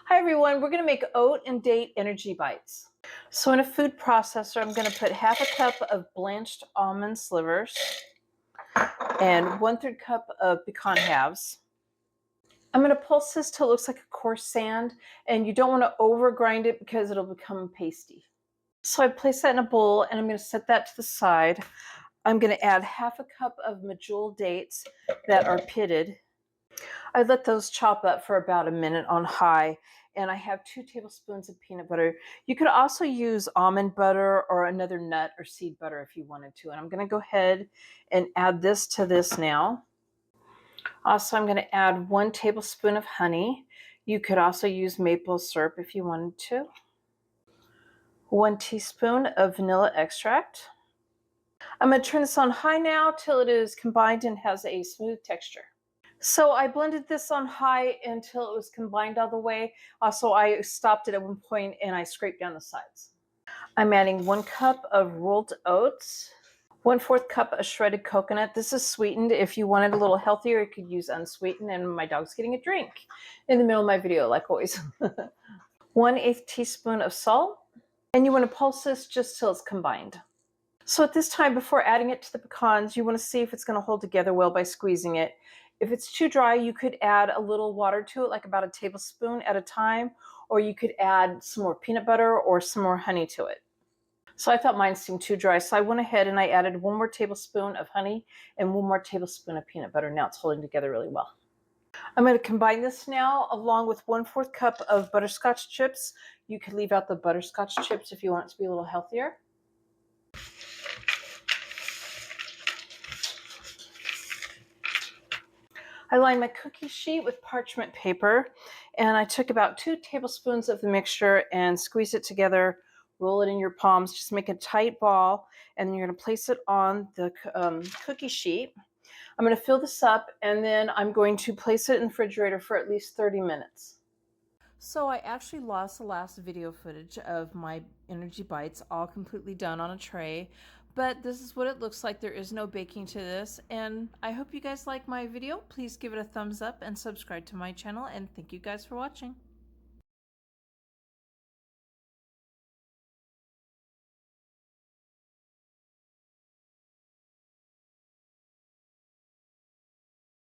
Hi everyone, we're going to make oat and date energy bites. So in a food processor, I'm going to put half a cup of blanched almond slivers and 1/3 cup of pecan halves. I'm going to pulse this till it looks like a coarse sand, and you don't want to over grind it because it'll become pasty. So I place that in a bowl and I'm going to set that to the side. I'm going to add half a cup of medjool dates that are pitted. I let those chop up for about a minute on high, and I have 2 tablespoons of peanut butter. You could also use almond butter or another nut or seed butter if you wanted to. And I'm going to go ahead and add this to this now. Also, I'm going to add 1 tablespoon of honey. You could also use maple syrup if you wanted to. 1 teaspoon of vanilla extract. I'm going to turn this on high now till it is combined and has a smooth texture. So I blended this on high until it was combined all the way. Also, I stopped it at one point and I scraped down the sides. I'm adding 1 cup of rolled oats, 1/4 cup of shredded coconut. This is sweetened. If you wanted a little healthier, you could use unsweetened. And my dog's getting a drink in the middle of my video, like always. 1/8 teaspoon of salt. And you want to pulse this just till it's combined. So at this time, before adding it to the pecans, you want to see if it's going to hold together well by squeezing it. If it's too dry, you could add a little water to it, like about a tablespoon at a time, or you could add some more peanut butter or some more honey to it. So I thought mine seemed too dry, so I went ahead and I added 1 more tablespoon of honey and 1 more tablespoon of peanut butter. Now it's holding together really well. I'm going to combine this now along with 1/4 cup of butterscotch chips. You could leave out the butterscotch chips if you want it to be a little healthier. I lined my cookie sheet with parchment paper, and I took about 2 tablespoons of the mixture and squeezed it together. Roll it in your palms, just make a tight ball, and then you're going to place it on the cookie sheet. I'm going to fill this up, and then I'm going to place it in the refrigerator for at least 30 minutes. So I actually lost the last video footage of my energy bites all completely done on a tray, but this is what it looks like. There is no baking to this, and I hope you guys like my video. Please give it a thumbs up and subscribe to my channel, and thank you guys for watching.